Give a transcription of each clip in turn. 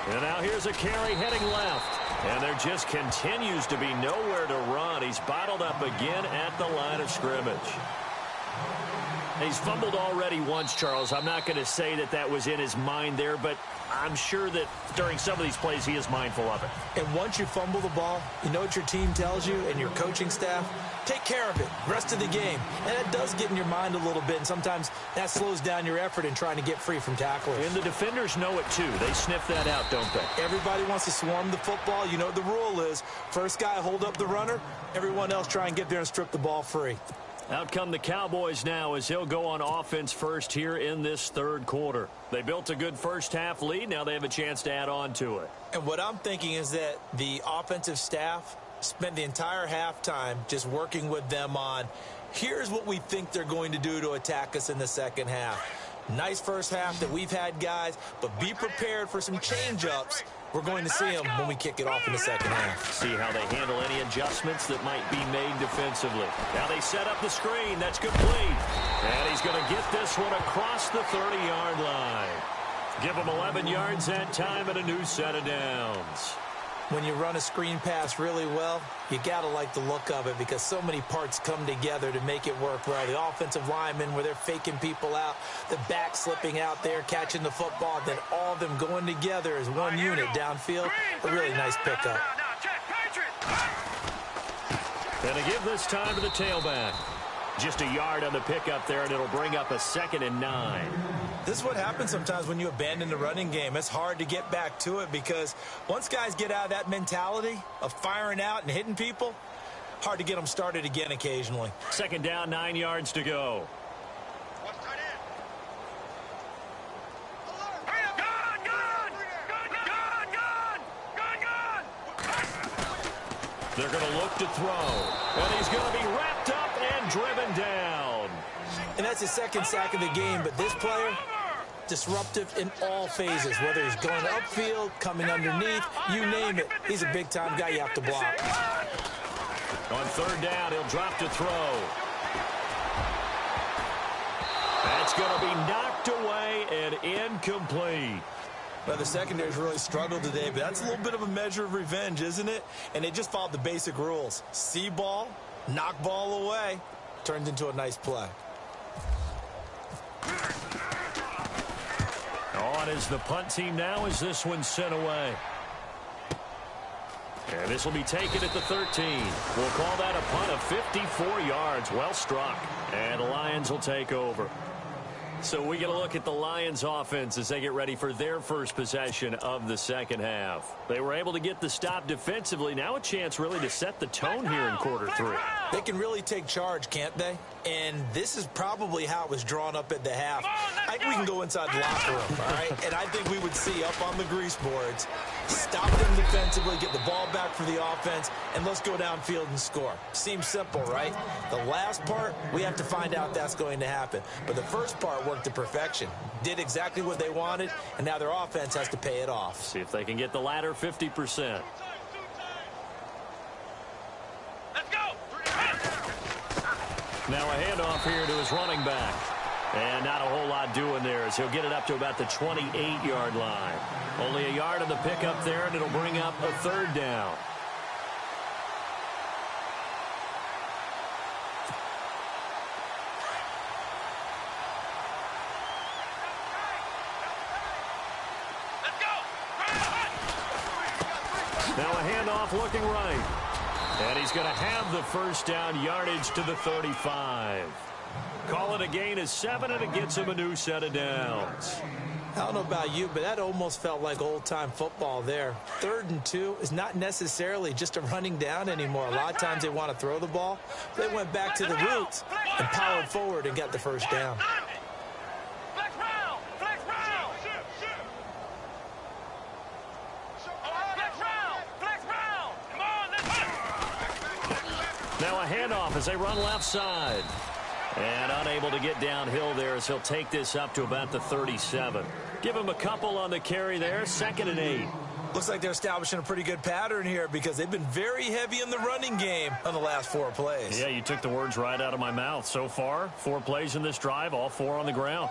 And now here's a carry heading left. And there just continues to be nowhere to run. He's bottled up again at the line of scrimmage. He's fumbled already once, Charles. I'm not going to say that that was in his mind there, but I'm sure that during some of these plays he is mindful of it. And once you fumble the ball, you know what your team tells you and your coaching staff? Take care of it, rest of the game. And that does get in your mind a little bit, and sometimes that slows down your effort in trying to get free from tacklers. And the defenders know it too. They sniff that out, don't they? Everybody wants to swarm the football. You know what the rule is. First guy hold up the runner. Everyone else try and get there and strip the ball free. Out come the Cowboys now as he'll go on offense first here in this third quarter. They built a good first half lead. Now they have a chance to add on to it. And what I'm thinking is that the offensive staff spent the entire halftime just working with them on, here's what we think they're going to do to attack us in the second half. Nice first half that we've had, guys, but be prepared for some change-ups. We're going to see them when we kick it off in the second half. See how they handle any adjustments that might be made defensively. Now they set up the screen. That's complete. And he's going to get this one across the 30-yard line. Give him 11 yards that time and a new set of downs. When you run a screen pass really well, you got to like the look of it because so many parts come together to make it work well. The offensive linemen where they're faking people out, the back slipping out there, catching the football, then all of them going together as one unit downfield. A really nice pickup. And to give this time to the tailback. Just a yard on the pickup there, and it'll bring up a 2nd and 9. This is what happens sometimes when you abandon the running game. It's hard to get back to it because once guys get out of that mentality of firing out and hitting people, hard to get them started again occasionally. 2nd down, 9 yards to go. They're going to look to throw. And he's going to be wrapped up and driven down. And that's his second sack of the game, but this player, disruptive in all phases, whether he's going upfield, coming underneath, you name it. He's a big-time guy you have to block. On 3rd down, he'll drop to throw. That's going to be knocked away and incomplete. Well, the secondary's really struggled today, but that's a little bit of a measure of revenge, isn't it? And they just followed the basic rules. See ball, knock ball away, turned into a nice play. On is the punt team now as this one's sent away. And this will be taken at the 13. We'll call that a punt of 54 yards. Well struck. And the Lions will take over. So we get a look at the Lions offense as they get ready for their first possession of the second half. They were able to get the stop defensively. Now a chance really to set the tone here in quarter 3. They can really take charge, can't they? And this is probably how it was drawn up at the half. I think we can go inside the locker room, all right? And I think we would see up on the grease boards, stop them defensively, get the ball back for the offense, and let's go downfield and score. Seems simple, right? The last part, we have to find out that's going to happen. But the first part worked to perfection. Did exactly what they wanted, and now their offense has to pay it off. See if they can get the latter 50%. Now a handoff here to his running back. And not a whole lot doing there as he'll get it up to about the 28-yard line. Only a yard on the pickup there, and it'll bring up a 3rd down. Now a handoff looking right. And he's going to have the first down yardage to the 35. Call it a gain of 7, and it gets him a new set of downs. I don't know about you, but that almost felt like old-time football there. 3rd and 2 is not necessarily just a running down anymore. A lot of times they want to throw the ball. They went back to the roots and powered forward and got the first down. Now a handoff as they run left side. And unable to get downhill there as he'll take this up to about the 37. Give him a couple on the carry there. 2nd and 8. Looks like they're establishing a pretty good pattern here because they've been very heavy in the running game on the last 4 plays. Yeah, you took the words right out of my mouth. So far, 4 plays in this drive, all 4 on the ground.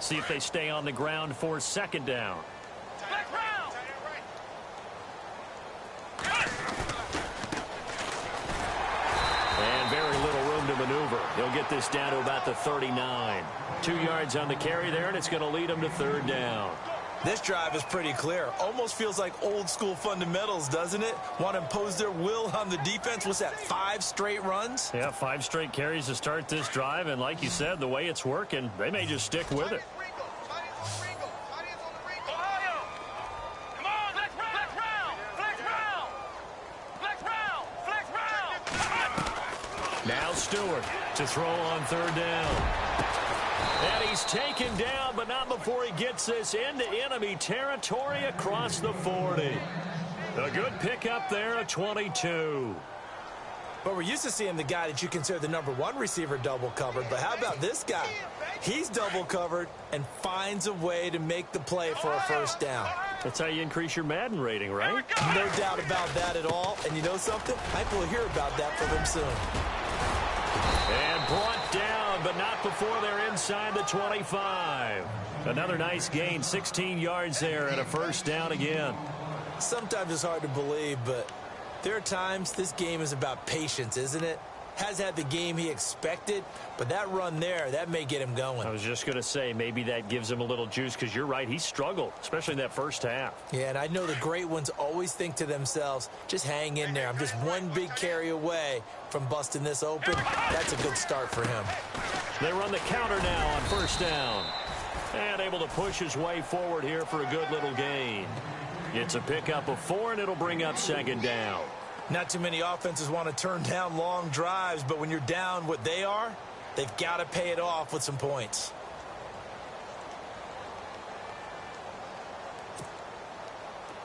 See if they stay on the ground for second down. And very little room to maneuver. He'll get this down to about the 39. 2 yards on the carry there, and it's going to lead him to third down. This drive is pretty clear. Almost feels like old school fundamentals, doesn't it? Want to impose their will on the defense. What's that, 5 straight runs? Yeah, 5 straight carries to start this drive, and like you said, the way it's working, they may just stick with it. Now Stewart to throw on third down. And he's taken down, but not before he gets this into enemy territory across the 40. A good pickup there at 22. But we're used to seeing the guy that you consider the #1 receiver double covered. But how about this guy? He's double covered and finds a way to make the play for a first down. That's how you increase your Madden rating, right? No doubt about that at all. And you know something? I think we'll hear about that from him soon. And brought down, but not before they're inside the 25. Another nice gain, 16 yards there and a first down again. Sometimes it's hard to believe, but there are times this game is about patience, isn't it? Has had the game he expected, but that run there, that may get him going. I was just going to say, maybe that gives him a little juice, because you're right, he struggled, especially in that first half. Yeah, and I know the great ones always think to themselves, just hang in there. I'm just one big carry away from busting this open. That's a good start for him. They run the counter now on first down. And able to push his way forward here for a good little gain. It's a pickup of 4, and it'll bring up second down. Not too many offenses want to turn down long drives, but when you're down what they are, they've got to pay it off with some points.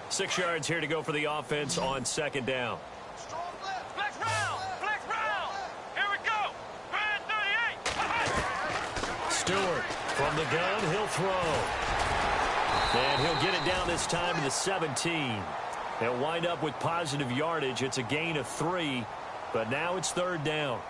Six yards here to go for the offense on second down. Flex round. Here we go. Red 38. Stewart from the gun, he'll throw. And he'll get it down this time to the 17. They'll wind up with positive yardage. It's a gain of 3, but now it's third down.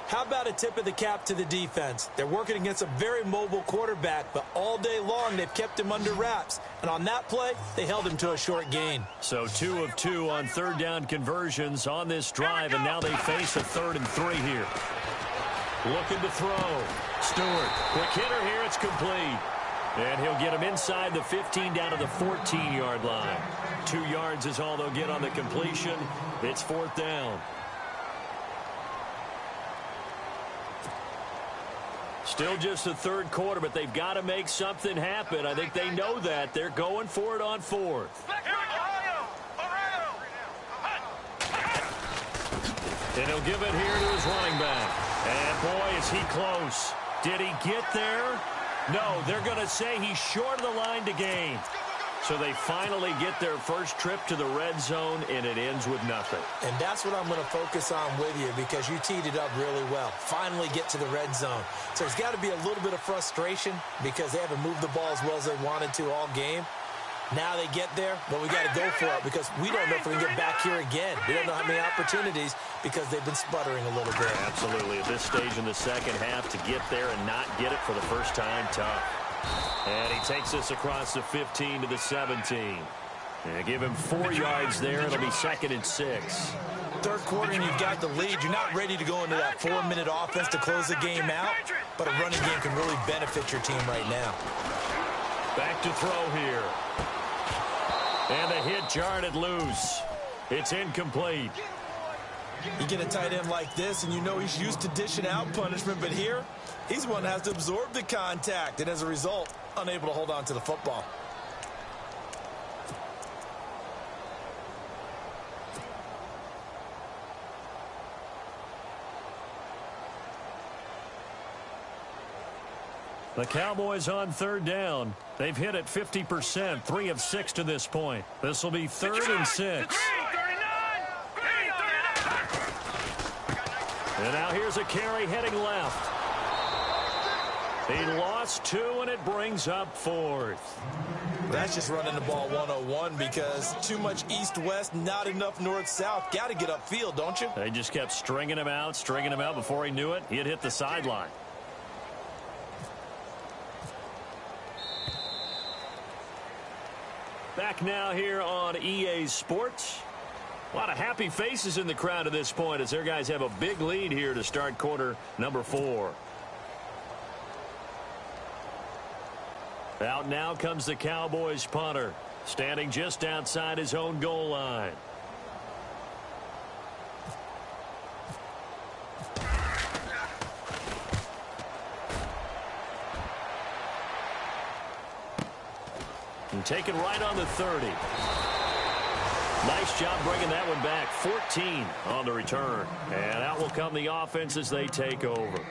How about a tip of the cap to the defense? They're working against a very mobile quarterback, but all day long they've kept him under wraps. And on that play, they held him to a short gain. So 2 of 2 on third down conversions on this drive, and now they face a 3rd and 3 here. Looking to throw. Stewart, quick hitter here, it's complete. And he'll get him inside the 15 down to the 14-yard line. 2 yards is all they'll get on the completion. It's fourth down. Still just the third quarter, but they've got to make something happen. I think they know that. They're going for it on fourth. And he'll give it here to his running back. And boy, is he close. Did he get there? No, they're going to say he's short of the line to gain. So they finally get their first trip to the red zone, and it ends with nothing. And that's what I'm going to focus on with you, because you teed it up really well. Finally get to the red zone. So there's got to be a little bit of frustration because they haven't moved the ball as well as they wanted to all game. Now they get there, but we got to go for it because we don't know if we can get back here again. We don't know how many opportunities because they've been sputtering a little bit. Absolutely. At this stage in the second half, to get there and not get it for the first time, tough. And he takes us across the 15 to the 17. And give him 4 yards there. It'll be 2nd and 6. Third quarter and you've got the lead. You're not ready to go into that 4-minute offense to close the game out, but a running game can really benefit your team right now. Back to throw here. And the hit jarred it loose. It's incomplete. You get a tight end like this, and you know he's used to dishing out punishment, but here, he's one that has to absorb the contact, and as a result, unable to hold on to the football. The Cowboys on third down. They've hit it 50%, 3 of 6 to this point. This will be 3rd and 6. And now here's a carry heading left. He lost 2, and it brings up 4th. That's just running the ball 101 because too much east-west, not enough north-south. Got to get upfield, don't you? They just kept stringing him out. Before he knew it, he had hit the sideline. Back now here on EA Sports. A lot of happy faces in the crowd at this point as their guys have a big lead here to start quarter number 4. Out now comes the Cowboys punter, standing just outside his own goal line. And taken right on the 30. Nice job bringing that one back. 14 on the return. And out will come the offense as they take over.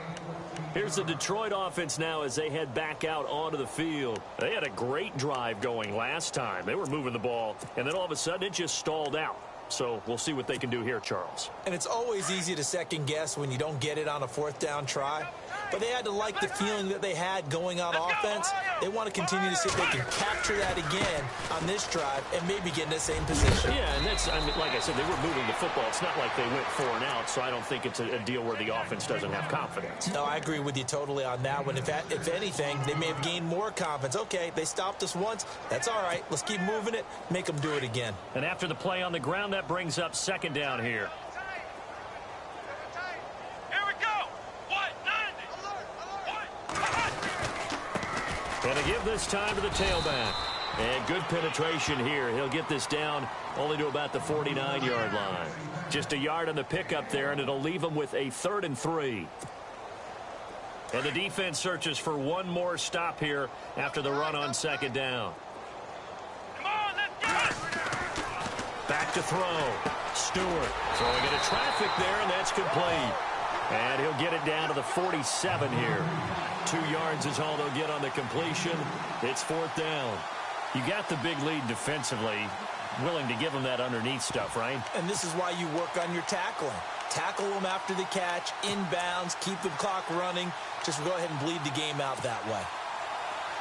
Here's the Detroit offense now as they head back out onto the field. They had a great drive going last time. They were moving the ball, and then all of a sudden it just stalled out. So we'll see what they can do here, Charles. And it's always easy to second guess when you don't get it on a 4th down try. But they had to like the feeling that they had going on offense. They want to continue to see if they can capture that again on this drive and maybe get in the same position. Yeah, and that's, I mean, like I said, they were moving the football. It's not like they went 4 and out, so I don't think it's a deal where the offense doesn't have confidence. No, I agree with you totally on that one. If anything, they may have gained more confidence. Okay, they stopped us once. That's all right. Let's keep moving it, make them do it again. And after the play on the ground, that brings up 2nd down here. And to give this time to the tailback. And good penetration here. He'll get this down only to about the 49-yard line. Just a yard on the pickup there, and it'll leave him with a 3rd and 3. And the defense searches for one more stop here after the run on 2nd down. Come on, let's go! Back to throw. Stewart throwing into traffic there, and that's complete. And he'll get it down to the 47 here. 2 yards is all they'll get on the completion. It's 4th down. You got the big lead defensively. Willing to give them that underneath stuff, right? And this is why you work on your tackling. Tackle them after the catch, inbounds, keep the clock running. Just go ahead and bleed the game out that way.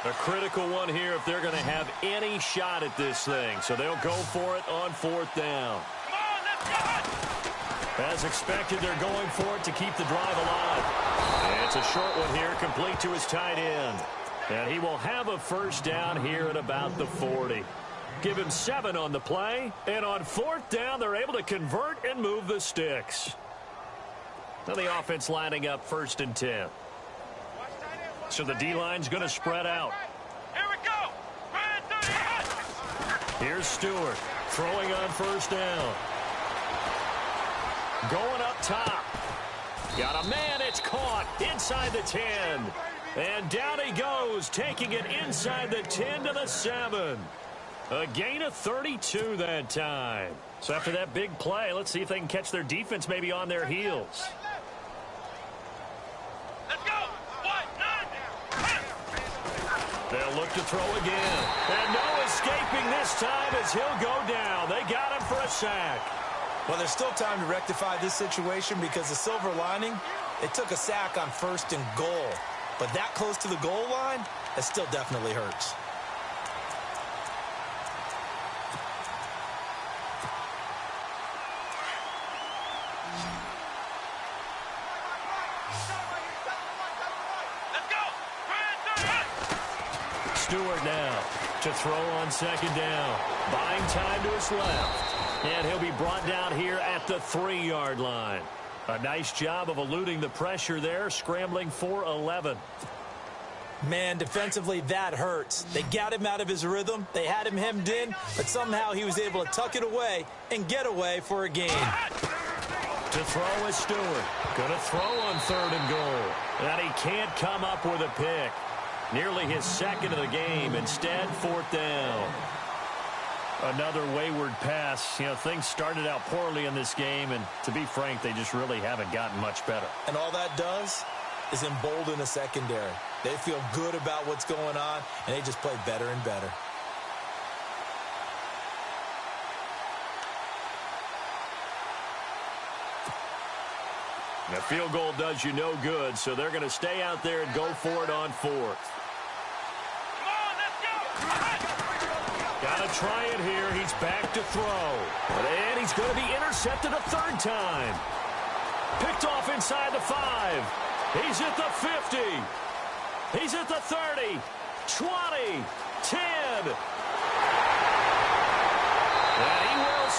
A critical one here if they're going to have any shot at this thing. So they'll go for it on 4th down. Come on, let's go! As expected, they're going for it to keep the drive alive. And it's a short one here, complete to his tight end. And he will have a 1st down here at about the 40. Give him 7 on the play. And on 4th down, they're able to convert and move the sticks. Now the offense lining up 1st and 10. So the D-line's going to spread out. Here we go! Red 38! Here's Stewart throwing on 1st down. Going up top. Got a man, it's caught inside the 10. And down he goes, taking it inside the 10 to the 7. A gain of 32 that time. So after that big play, let's see if they can catch their defense maybe on their heels. Let's go! They'll look to throw again. And no escaping this time as he'll go down. They got him for a sack. Well, there's still time to rectify this situation because the silver lining, it took a sack on 1st and goal. But that close to the goal line, that still definitely hurts. Let's go! Red 38! Stewart now to throw on 2nd down. Buying time to his left. And he'll be brought down here at the 3-yard line. A nice job of eluding the pressure there, scrambling for 11. Man, defensively, that hurts. They got him out of his rhythm. They had him hemmed in, but somehow he was able to tuck it away and get away for a gain. To throw is Stewart. Going to throw on 3rd and goal. And he can't come up with a pick. Nearly his 2nd of the game. Instead, 4th down. Another wayward pass. You know, things started out poorly in this game, and to be frank, they just really haven't gotten much better. And all that does is embolden the secondary. They feel good about what's going on, and they just play better and better. The field goal does you no good, so they're going to stay out there and go for it on 4th. Come on, let's go! Got to try it here. He's back to throw. And he's going to be intercepted a 3rd time. Picked off inside the 5. He's at the 50. He's at the 30. 20. 10.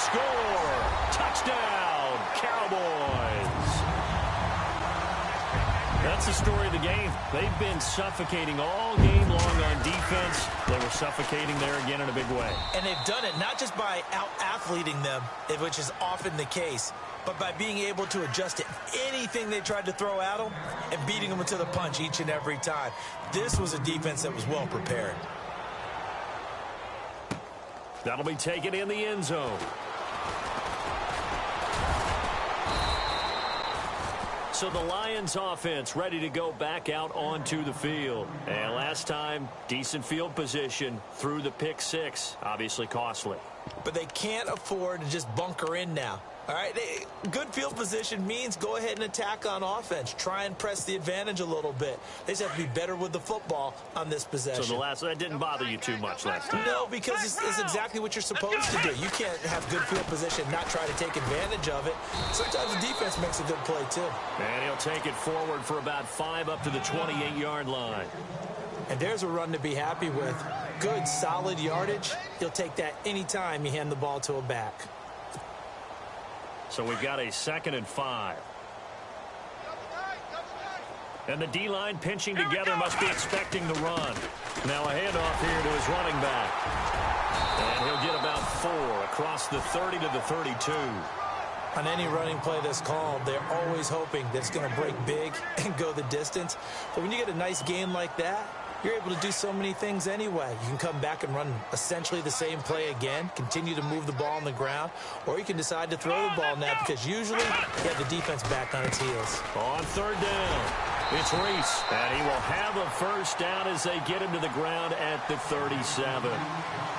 score. Touchdown, Cowboys. That's the story of the game. They've been suffocating all game long on defense. They were suffocating there again in a big way. And they've done it not just by out-athleting them, which is often the case, but by being able to adjust to anything they tried to throw at them and beating them to the punch each and every time. This was a defense that was well prepared. That'll be taken in the end zone. So the Lions offense ready to go back out onto the field. And last time, decent field position through the pick six. Obviously costly. But they can't afford to just bunker in now. All right, good field position means go ahead and attack on offense. Try and press the advantage a little bit. They just have to be better with the football on this possession. So that didn't bother you too much last time? No, because it's exactly what you're supposed to do. You can't have good field position, not try to take advantage of it. Sometimes the defense makes a good play, too. And he'll take it forward for about 5 up to the 28-yard line. And there's a run to be happy with. Good, solid yardage. He'll take that anytime you hand the ball to a back. So we've got a 2nd and 5. And the D-line pinching together must be expecting the run. Now a handoff here to his running back. And he'll get about 4 across the 30 to the 32. On any running play that's called, they're always hoping that it's going to break big and go the distance. But when you get a nice game like that, you're able to do so many things anyway. You can come back and run essentially the same play again, continue to move the ball on the ground, or you can decide to throw the ball now because usually you have the defense back on its heels. On 3rd down, it's Reese, and he will have a first down as they get him to the ground at the 37.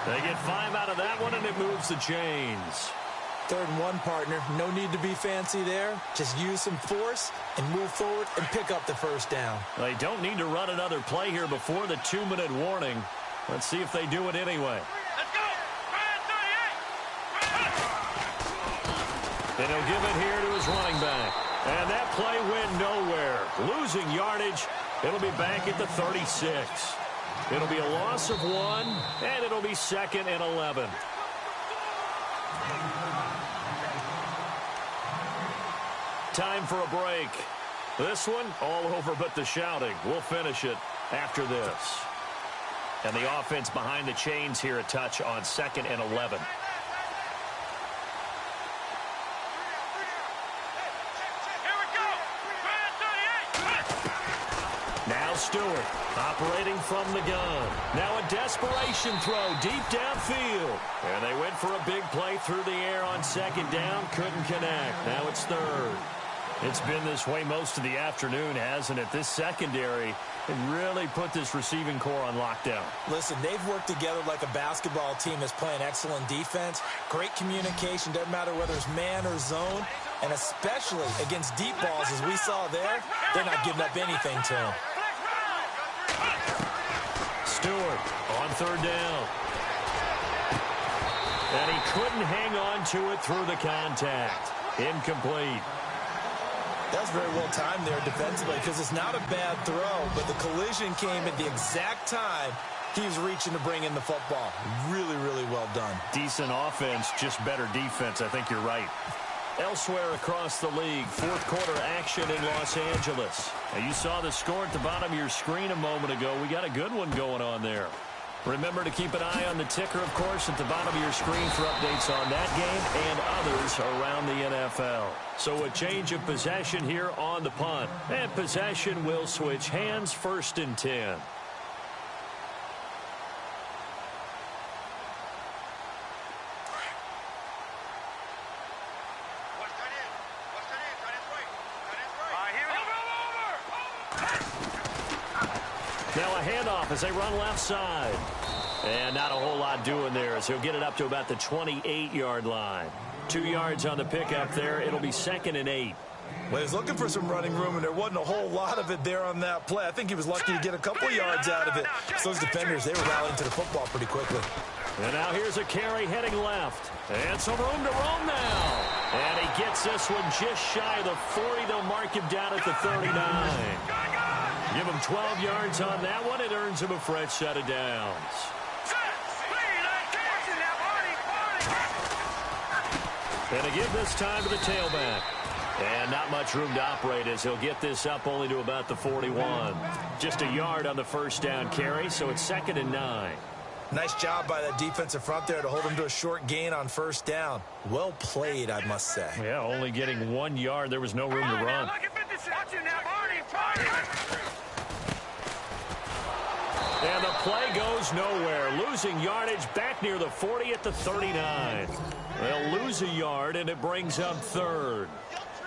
They get 5 out of that one, and it moves the chains. 3rd and 1, partner. No need to be fancy there. Just use some force and move forward and pick up the first down. They don't need to run another play here before the 2-minute warning. Let's see if they do it anyway. Let's go! Red 38! Then he'll give it here to his running back. And that play went nowhere. Losing yardage. It'll be back at the 36. It'll be a loss of 1, and it'll be 2nd and 11. Time for a break. This one, all over but the shouting. We'll finish it after this. And the offense behind the chains here a touch on 2nd and 11. Here we go! Red 38! Now Stewart operating from the gun. Now a desperation throw deep downfield. And they went for a big play through the air on 2nd down. Couldn't connect. Now it's 3rd. It's been this way most of the afternoon, hasn't it? This secondary can really put this receiving core on lockdown. Listen, they've worked together like a basketball team that's playing excellent defense. Great communication, doesn't matter whether it's man or zone. And especially against deep balls, as we saw there, they're not giving up anything to them. Stewart on 3rd down. And he couldn't hang on to it through the contact. Incomplete. That's very well timed there defensively because it's not a bad throw, but the collision came at the exact time he was reaching to bring in the football. Really, really well done. Decent offense, just better defense. I think you're right. Elsewhere across the league, 4th quarter action in Los Angeles. Now, you saw the score at the bottom of your screen a moment ago. We got a good one going on there. Remember to keep an eye on the ticker, of course, at the bottom of your screen for updates on that game and others around the NFL. So a change of possession here on the punt. And possession will switch hands, 1st and 10. Now a handoff as they run left side. And not a whole lot doing there as he'll get it up to about the 28-yard line. 2 yards on the pickup there. It'll be 2nd and 8. Well, he was looking for some running room, and there wasn't a whole lot of it there on that play. I think he was lucky to get a couple yards out of it. So those defenders, they were rallying to the football pretty quickly. And now here's a carry heading left. And some room to roam now. And he gets this one just shy of the 40. They'll mark him down at the 39. Give him 12 yards on that one. It earns him a fresh set of downs. And to give this time to the tailback. And not much room to operate as he'll get this up only to about the 41. Just a yard on the first down carry, so it's 2nd and 9. Nice job by that defensive front there to hold him to a short gain on first down. Well played, I must say. Yeah, only getting 1 yard. There was no room to run. Look at 56. Watch you now, Barney. And the play goes nowhere. Losing yardage back near the 40 at the 39. They'll lose a yard, and it brings up 3rd.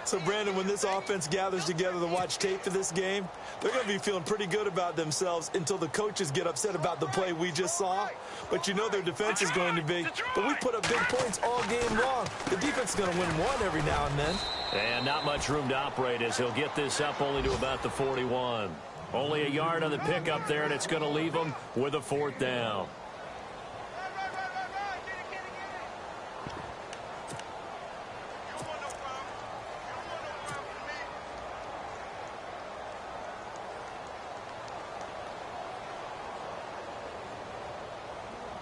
So, Brandon, when this offense gathers together to watch tape for this game, they're going to be feeling pretty good about themselves until the coaches get upset about the play we just saw. But you know their defense is going to be. But we put up big points all game long. The defense is going to win one every now and then. And not much room to operate as he'll get this up only to about the 41. Only a yard on the pickup there, and it's going to leave them with a 4th down.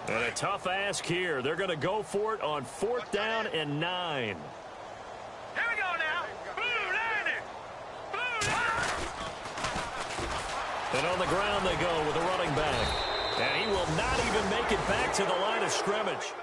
And a tough ask here. They're going to go for it on 4th down and 9. Here we go now. Blue landing. Blue landing. And on the ground they go with a running back. And he will not even make it back to the line of scrimmage.